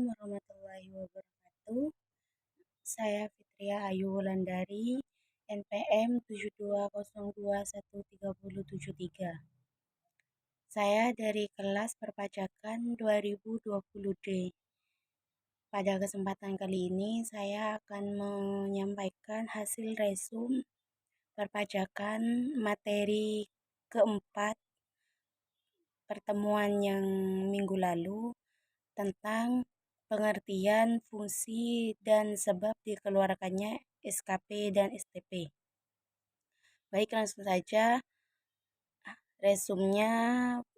warahmatullahi wabarakatuh. Saya Fitria Ayu Wulandari, NPM 72021373. Saya dari kelas perpajakan 2020D. Pada kesempatan kali ini saya akan menyampaikan hasil resum perpajakan materi keempat pertemuan yang minggu lalu tentang pengertian, fungsi, dan sebab dikeluarkannya SKP dan STP. Baik, langsung saja resumnya.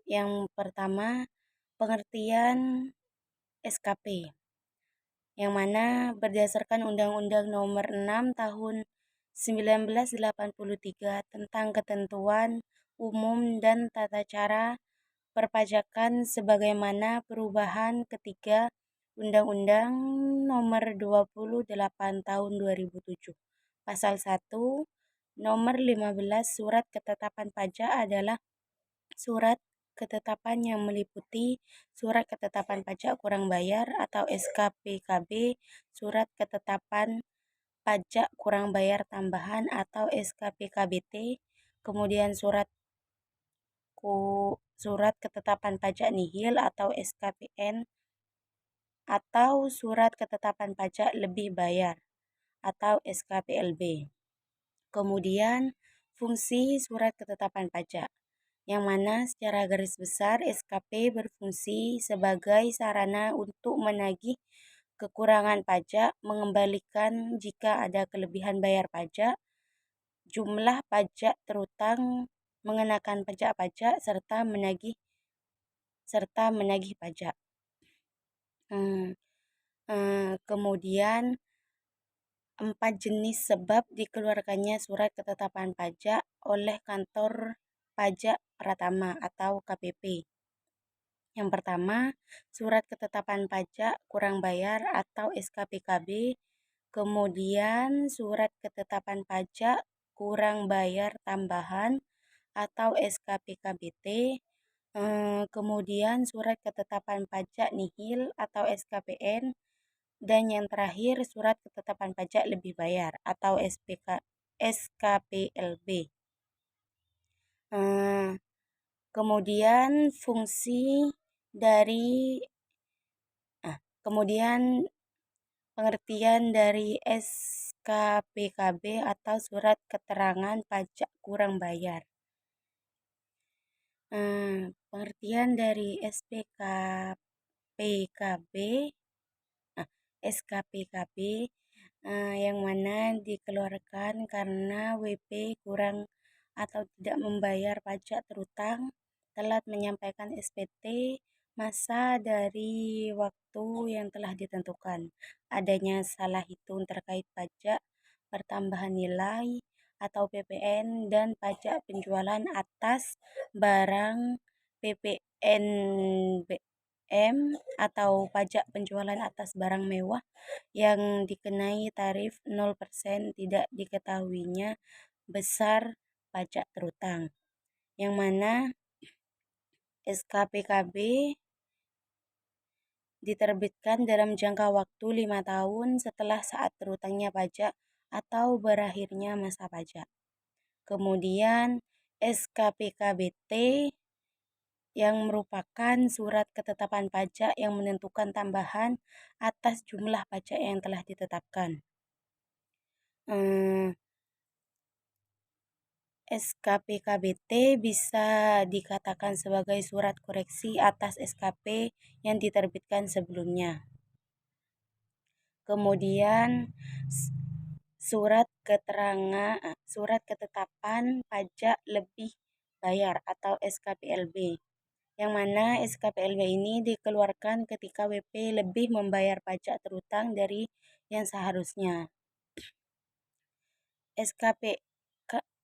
Yang pertama, pengertian SKP, yang mana berdasarkan Undang-Undang Nomor 6 Tahun 1983 tentang ketentuan umum dan tata cara perpajakan sebagaimana perubahan ketiga Undang-Undang Nomor 28 Tahun 2007. Pasal 1 Nomor 15 Surat Ketetapan Pajak adalah surat ketetapan yang meliputi Surat Ketetapan Pajak Kurang Bayar atau SKPKB, Surat Ketetapan Pajak Kurang Bayar Tambahan atau SKPKBT, kemudian Surat Ketetapan Pajak Nihil atau SKPN, atau Surat Ketetapan Pajak Lebih Bayar atau SKPLB. Kemudian fungsi Surat Ketetapan Pajak, yang mana secara garis besar SKP berfungsi sebagai sarana untuk menagih kekurangan pajak, mengembalikan jika ada kelebihan bayar pajak, jumlah pajak terutang, mengenakan pajak-pajak, serta menagih pajak. Kemudian 4 jenis sebab dikeluarkannya surat ketetapan pajak oleh kantor pajak Pratama atau KPP. Yang pertama, surat ketetapan pajak kurang bayar atau SKPKB, kemudian surat ketetapan pajak kurang bayar tambahan atau SKPKBT, kemudian surat ketetapan pajak nihil atau SKPN, dan yang terakhir surat ketetapan pajak lebih bayar atau SKPLB. Kemudian pengertian dari SKPKB atau surat keterangan pajak kurang bayar. Pengertian dari SKPKB yang mana dikeluarkan karena WP kurang atau tidak membayar pajak terutang, telat menyampaikan SPT masa dari waktu yang telah ditentukan, adanya salah hitung terkait pajak pertambahan nilai atau PPN dan pajak penjualan atas barang PPNBM atau pajak penjualan atas barang mewah yang dikenai tarif 0%, tidak diketahuinya besar pajak terutang, yang mana SKPKB diterbitkan dalam jangka waktu 5 tahun setelah saat terutangnya pajak atau berakhirnya masa pajak. Kemudian SKPKBT yang merupakan surat ketetapan pajak yang menentukan tambahan atas jumlah pajak yang telah ditetapkan. SKPKBT bisa dikatakan sebagai surat koreksi atas SKP yang diterbitkan sebelumnya. Kemudian surat ketetapan pajak lebih bayar atau SKPLB, yang mana SKPLB ini dikeluarkan ketika WP lebih membayar pajak terutang dari yang seharusnya.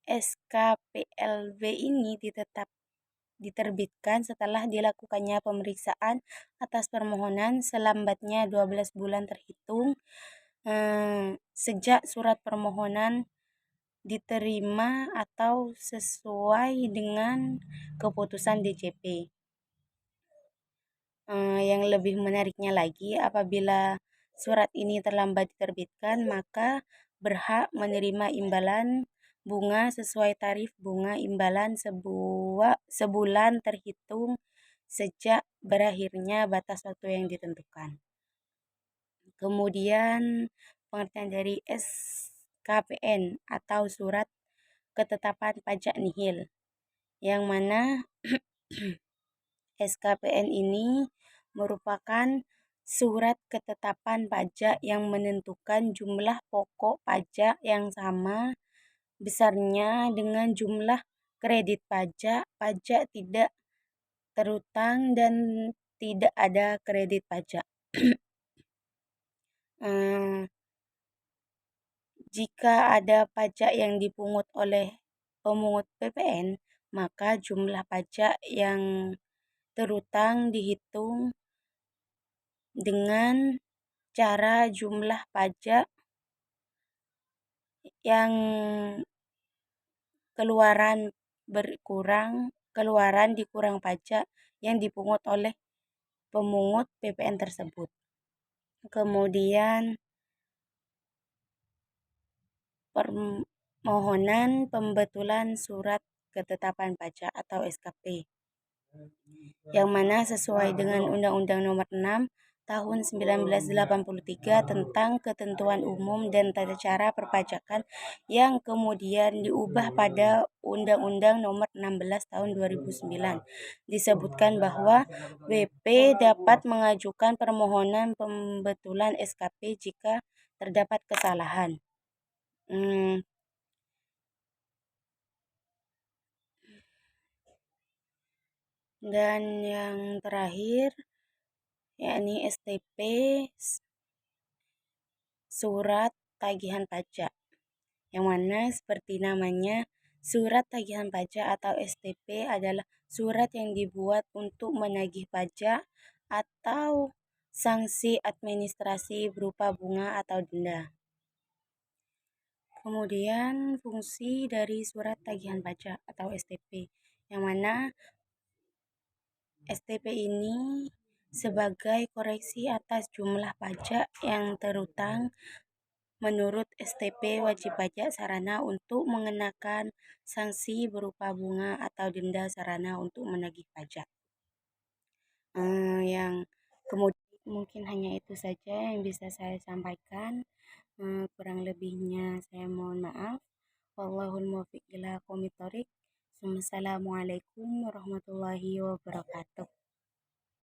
SKPLB ini diterbitkan setelah dilakukannya pemeriksaan atas permohonan selambatnya 12 bulan terhitung sejak surat permohonan diterima atau sesuai dengan keputusan DJP. Yang lebih menariknya lagi, apabila surat ini terlambat diterbitkan, maka berhak menerima imbalan bunga sesuai tarif bunga imbalan sebulan terhitung sejak berakhirnya batas waktu yang ditentukan. Kemudian pengertian dari SKPN atau Surat Ketetapan Pajak Nihil, yang mana SKPN ini merupakan surat ketetapan pajak yang menentukan jumlah pokok pajak yang sama besarnya dengan jumlah kredit pajak, pajak tidak terutang, dan tidak ada kredit pajak. Jika ada pajak yang dipungut oleh pemungut PPN, maka jumlah pajak yang terutang dihitung dengan cara jumlah pajak yang keluaran dikurang pajak yang dipungut oleh pemungut PPN tersebut. Kemudian permohonan pembetulan surat ketetapan pajak atau SKP, yang mana sesuai dengan Undang-Undang Nomor 6 Tahun 1983 tentang Ketentuan Umum dan Tata Cara Perpajakan, yang kemudian diubah pada Undang-Undang Nomor 16 Tahun 2009. Disebutkan bahwa WP dapat mengajukan permohonan pembetulan SKP jika terdapat kesalahan. Dan yang terakhir, yakni STP, Surat Tagihan Pajak, yang mana seperti namanya, Surat Tagihan Pajak atau STP adalah surat yang dibuat untuk menagih pajak atau sanksi administrasi berupa bunga atau denda. Kemudian fungsi dari Surat Tagihan Pajak atau STP, yang mana STP ini sebagai koreksi atas jumlah pajak yang terutang. Menurut STP, wajib pajak sarana untuk mengenakan sanksi berupa bunga atau denda sarana untuk menagih pajak. Yang kemudian mungkin hanya itu saja yang bisa saya sampaikan. Kurang lebihnya saya mohon maaf. Wallahul muwaffiq ila aqwamit thoriq. Wassalamualaikum warahmatullahi wabarakatuh.